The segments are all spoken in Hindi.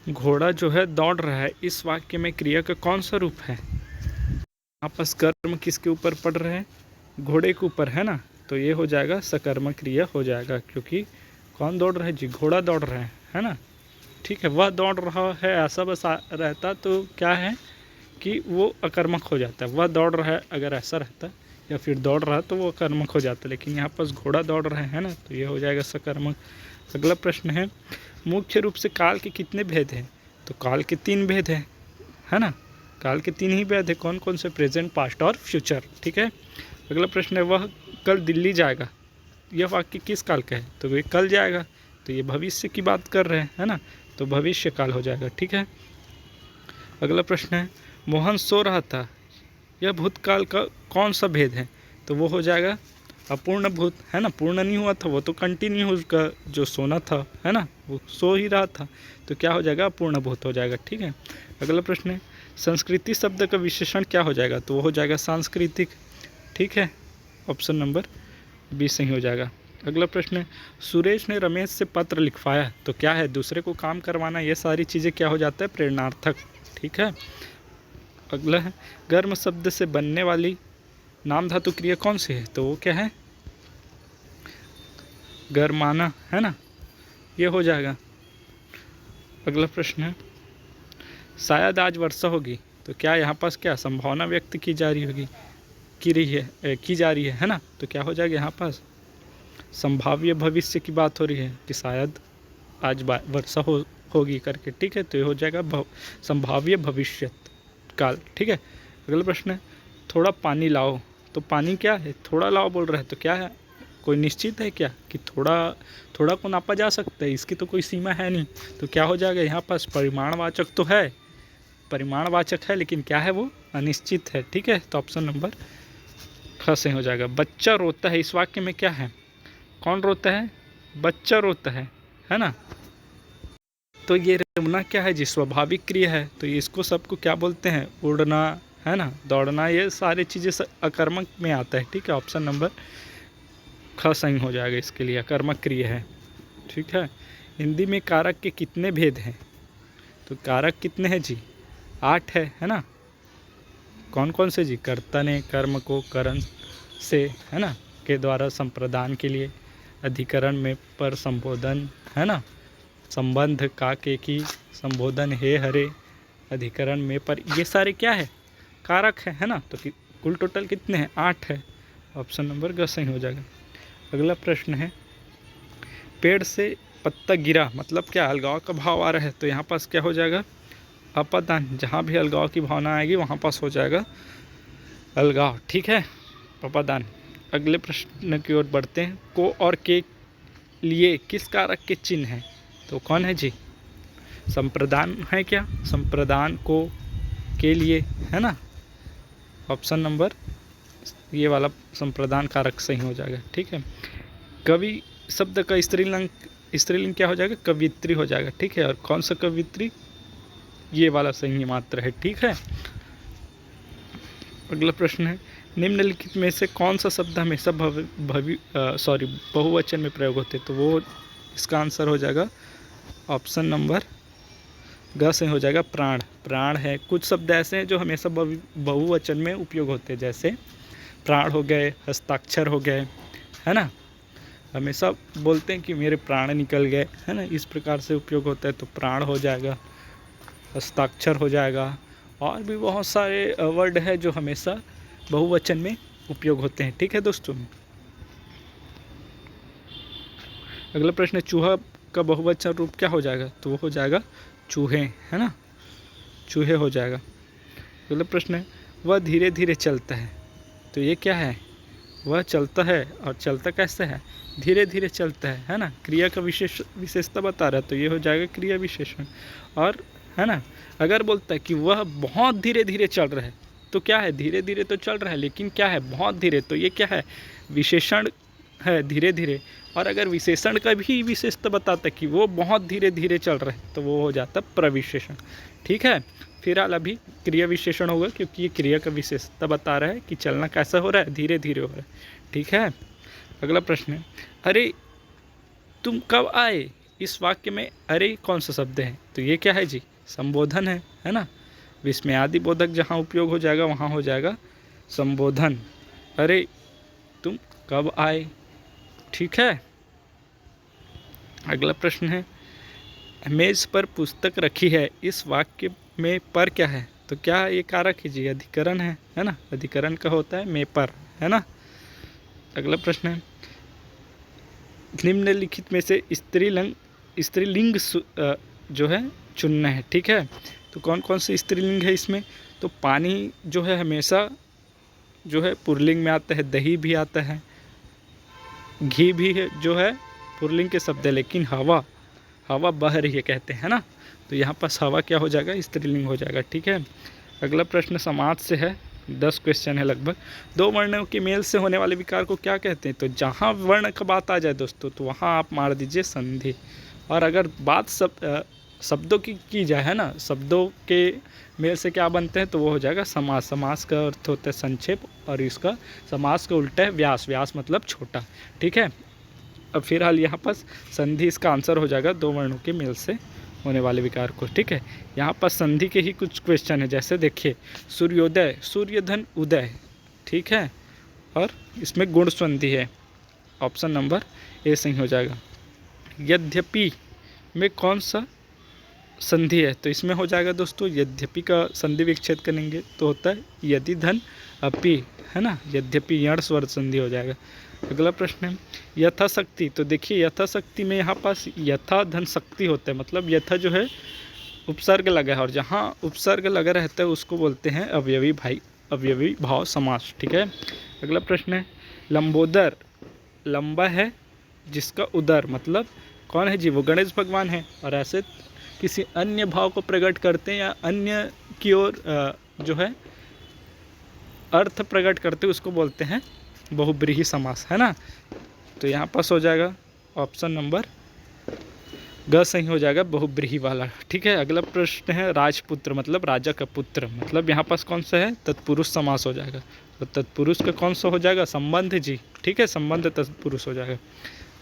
घोड़ा जो है दौड़ रहा है, इस वाक्य में क्रिया का कौन सा रूप है? आपस कर्म किसके ऊपर पड़ रहे हैं? घोड़े के ऊपर, है ना। तो ये हो जाएगा सकर्मक क्रिया हो जाएगा, क्योंकि कौन दौड़ रहा है जी? घोड़ा दौड़ रहा है ना। ठीक है, वह दौड़ रहा है ऐसा बस रहता तो क्या है कि वो अकर्मक हो जाता है। वह दौड़ रहा है अगर ऐसा रहता या फिर दौड़ रहा तो वो अकर्मक हो जाता, लेकिन यहाँ पास घोड़ा दौड़ रहे हैं ना, तो ये हो जाएगा सकर्मक। अगला प्रश्न है, मुख्य रूप से काल के कितने भेद हैं? तो काल के 3 भेद हैं, है ना। काल के 3 ही भेद है, कौन कौन से? प्रेजेंट, पास्ट और फ्यूचर। ठीक है। अगला प्रश्न है, वह कल दिल्ली जाएगा, यह वाक्य किस काल का है? तो ये कल जाएगा, तो ये भविष्य की बात कर रहे हैं, है ना, तो भविष्य काल हो जाएगा। ठीक है। अगला प्रश्न है, मोहन सो रहा था, यह भूतकाल का कौन सा भेद है? तो वो हो जाएगा अपूर्ण भूत, है ना। पूर्ण नहीं हुआ था, वो तो कंटिन्यू उसका जो सोना था, है ना, वो सो ही रहा था, तो क्या हो जाएगा? अपूर्ण भूत हो जाएगा। ठीक है। अगला प्रश्न है, संस्कृति शब्द का विशेषण क्या हो जाएगा? तो वो हो जाएगा सांस्कृतिक। ठीक है, ऑप्शन नंबर बी सही हो जाएगा। अगला प्रश्न है, सुरेश ने रमेश से पत्र लिखवाया, तो क्या है? दूसरे को काम करवाना, ये सारी चीज़ें क्या हो जाता है? प्रेरणार्थक। ठीक है। अगला है, गर्म शब्द से बनने वाली नाम धातु क्रिया कौन सी है? तो वो क्या है? गरमाना, है ना, ये हो जाएगा। अगला प्रश्न है, शायद आज वर्षा होगी, तो क्या यहाँ पास क्या संभावना व्यक्त की जा रही होगी, की जा रही है ना, तो क्या हो जाएगा? यहाँ पास संभाव्य भविष्य की बात हो रही है कि शायद आज वर्षा होगी करके। ठीक है, तो ये हो जाएगा संभाव्य भविष्य काल। ठीक है। अगला प्रश्न है, थोड़ा पानी लाओ, तो पानी क्या है? थोड़ा लाओ बोल रहा है, तो क्या है? कोई निश्चित है क्या कि थोड़ा को नापा जा सकता है? इसकी तो कोई सीमा है नहीं, तो क्या हो जाएगा? यहाँ पास परिमाणवाचक तो है, परिमाणवाचक है, लेकिन क्या है? वो अनिश्चित है। ठीक है, तो ऑप्शन नंबर ख सही हो जाएगा। बच्चा रोता है, इस वाक्य में क्या है? कौन रोता है? बच्चा रोता है ना। तो ये रोना क्या है जी? स्वाभाविक क्रिया है, तो इसको सबको क्या बोलते हैं? उड़ना, है ना, दौड़ना, ये सारी चीज़ें अकर्मक में आता है। ठीक है, ऑप्शन नंबर ख सही हो जाएगा, इसके लिए अकर्मक क्रिया है। ठीक है। हिंदी में कारक के कितने भेद हैं? तो कारक कितने हैं जी? 8 है ना। कौन कौन से जी? कर्ता ने कर्म को करण से, है ना, के द्वारा संप्रदान के लिए, अधिकरण में पर संबोधन, है ना, संबंध का के की, संबोधन हे हरे, अधिकरण में पर, ये सारे क्या है? कारक है ना। तो कुल टोटल कितने हैं? 8 है, ऑप्शन नंबर ग सही हो जाएगा। अगला प्रश्न है, पेड़ से पत्ता गिरा, मतलब क्या? अलगाव का भाव आ रहा है, तो यहाँ पास क्या हो जाएगा? अपादान। जहाँ भी अलगाव की भावना आएगी वहाँ पास हो जाएगा अलगाव। ठीक है, अपादान। अगले प्रश्न की ओर बढ़ते हैं, को और के लिए किस कारक के चिन्ह हैं? तो कौन है जी? संप्रदान है क्या? संप्रदान को के लिए, है ना, ऑप्शन नंबर ये वाला संप्रदान कारक सही हो जाएगा। ठीक है। कवि शब्द का स्त्रीलिंग क्या हो जाएगा? कवित्री हो जाएगा। ठीक है, और कौन सा कवित्री? ये वाला सही मात्र है। ठीक है। अगला प्रश्न है, निम्नलिखित में से कौन सा शब्द हमेशा बहुवचन में प्रयोग होते? तो वो इसका आंसर हो जाएगा ऑप्शन नंबर ग से हो जाएगा, प्राण। प्राण है। कुछ शब्द ऐसे हैं जो हमेशा बहुवचन में उपयोग होते हैं, जैसे प्राण हो गए, हस्ताक्षर हो गए, है ना, हमेशा बोलते हैं कि मेरे प्राण निकल गए, है ना, इस प्रकार से उपयोग होता है, तो प्राण हो जाएगा, हस्ताक्षर हो जाएगा, और भी बहुत सारे वर्ड है जो हमेशा बहुवचन में उपयोग होते हैं। ठीक है दोस्तों। अगला प्रश्न है, चूहा का बहुवचन रूप क्या हो जाएगा? तो वो हो जाएगा चूहे, है ना, चूहे हो जाएगा। अगला प्रश्न है, वह धीरे धीरे चलता है, तो ये क्या है? वह चलता है, और चलता कैसे है? धीरे धीरे चलता है ना। क्रिया का विशेषता बता रहा है, तो ये हो जाएगा क्रिया विशेषण। और है ना, अगर बोलता है कि वह बहुत धीरे धीरे चल रहा है, तो क्या है? धीरे धीरे तो चल रहा है, लेकिन क्या है? बहुत धीरे, तो ये क्या है? विशेषण है, धीरे धीरे। और अगर विशेषण का भी विशेषता बताता है कि वो बहुत धीरे धीरे चल रहा है, तो वो हो जाता प्रविशेषण। ठीक है। फिलहाल अभी क्रिया विशेषण होगा, क्योंकि ये क्रिया का विशेषता बता रहा है कि चलना कैसा हो रहा है? धीरे धीरे हो रहा है। ठीक है। अगला प्रश्न है, अरे तुम कब आए, इस वाक्य में अरे कौन सा शब्द है? तो ये क्या है जी? संबोधन है ना। विस्मयादि बोधक जहाँ उपयोग हो जाएगा वहाँ हो जाएगा संबोधन। अरे तुम कब आए? ठीक है। अगला प्रश्न है, मेज पर पुस्तक रखी है, इस वाक्य में पर क्या है? तो क्या ये कारक है जी? अधिकरण है ना। अधिकरण का होता है में पर, है ना। अगला प्रश्न है, निम्नलिखित में से स्त्रीलिंग जो है चुनना है। ठीक है, तो कौन कौन से स्त्रीलिंग है इसमें? तो पानी जो है हमेशा जो है पुल्लिंग में आता है, दही भी आता है, घी भी है जो है पुल्लिंग के शब्द है, लेकिन हवा बह रही है कहते हैं ना, तो यहाँ पर हवा क्या हो जाएगा? स्त्रीलिंग हो जाएगा। ठीक है। अगला प्रश्न समाज से है, 10 क्वेश्चन है लगभग। दो वर्णों के मेल से होने वाले विकार को क्या कहते हैं? तो जहाँ वर्ण का बात आ जाए दोस्तों तो वहाँ आप मार दीजिए संधि, और अगर बात शब्दों की जाए, है ना, शब्दों के मेल से क्या बनते हैं तो वो हो जाएगा समास। समास का अर्थ होता है संक्षेप, और इसका समास का उल्टा है व्यास। व्यास मतलब छोटा। ठीक है। अब फिलहाल यहाँ पर संधि इसका आंसर हो जाएगा, दो वर्णों के मेल से होने वाले विकार को। ठीक है। यहाँ पर संधि के ही कुछ क्वेश्चन है, जैसे देखिए सूर्योदय, सूर्यधन उदय। ठीक है, और इसमें गुण संधि है, ऑप्शन नंबर ए सही हो जाएगा। यद्यपि में कौन सा संधि है? तो इसमें हो जाएगा दोस्तों, यद्यपि का संधि विच्छेद करेंगे तो होता है यदि धन अपि, है ना, यद्यपि यण स्वर संधि हो जाएगा। अगला प्रश्न है, यथाशक्ति। तो देखिए यथाशक्ति में यहाँ पास यथा धन शक्ति होता है, मतलब यथा जो है उपसर्ग लगा है, और जहाँ उपसर्ग लगा रहता है उसको बोलते हैं अवयवी भाव समास। ठीक है। अगला प्रश्न है, लंबोदर, लंबा है जिसका उदर, मतलब कौन है जी? वो गणेश भगवान है, और ऐसे किसी अन्य भाव को प्रकट करते हैं या अन्य की ओर जो है अर्थ प्रकट करते हैं, उसको बोलते हैं बहुब्रीहि समास, है ना। तो यहाँ पास हो जाएगा ऑप्शन नंबर ग सही हो जाएगा, बहुब्रीहि वाला। ठीक है। अगला प्रश्न है, राजपुत्र, मतलब राजा का पुत्र, मतलब यहाँ पास कौन सा है? तत्पुरुष समास हो जाएगा। तो तत्पुरुष का कौन सा हो जाएगा? संबंध जी। ठीक है, संबंध तत्पुरुष हो जाएगा।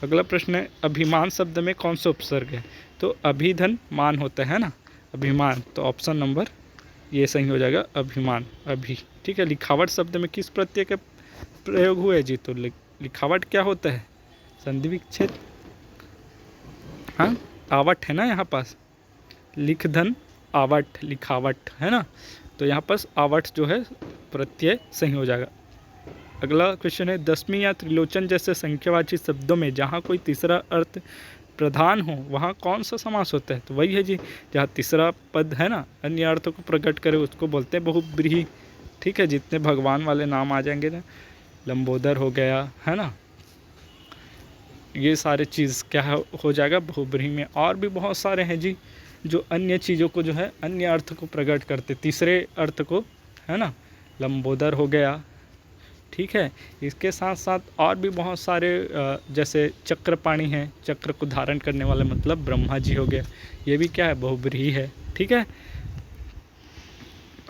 अगला प्रश्न है, अभिमान शब्द में कौन सा उपसर्ग है? तो अभिधन मान होता है ना, अभिमान, तो ऑप्शन नंबर ये सही हो जाएगा, अभिमान, अभी। ठीक है। लिखावट शब्द में किस प्रत्यय का प्रयोग हुआ है जी? तो लिखावट क्या होता है? संधि विच्छेद, हाँ, आवट है ना यहाँ पास, लिखधन आवट, लिखावट, है ना, तो यहाँ पास आवट जो है प्रत्यय सही हो जाएगा। अगला क्वेश्चन है, दशमी या त्रिलोचन जैसे संख्यावाची शब्दों में जहाँ कोई तीसरा अर्थ प्रधान हो वहाँ कौन सा समास होता है? तो वही है जी, जहाँ तीसरा पद है ना अन्य अर्थों को प्रकट करे उसको बोलते हैं बहुब्रीहि। ठीक है। जितने भगवान वाले नाम आ जाएंगे ना, लंबोदर हो गया, है ना, ये सारे चीज़ क्या हो जाएगा? बहुब्रीहि में। और भी बहुत सारे हैं जी जो अन्य चीज़ों को जो है अन्य अर्थ को प्रकट करते, तीसरे अर्थ को, है ना, लंबोदर हो गया। ठीक है। इसके साथ साथ और भी बहुत सारे जैसे चक्रपाणी हैं, चक्र को धारण करने वाले, मतलब ब्रह्मा जी हो गया, ये भी क्या है? बहुब्रीहि है। ठीक है।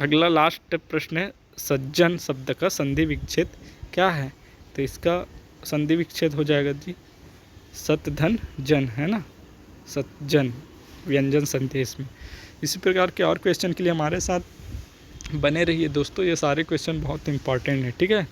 अगला लास्ट प्रश्न है, सज्जन शब्द का संधि विच्छेद क्या है? तो इसका संधि विच्छेद हो जाएगा जी सतधन जन, है ना, सज्जन, व्यंजन संधि इसमें। इसी प्रकार के और क्वेश्चन के लिए हमारे साथ बने रहिए दोस्तों, ये सारे क्वेश्चन बहुत इंपॉर्टेंट है। ठीक है।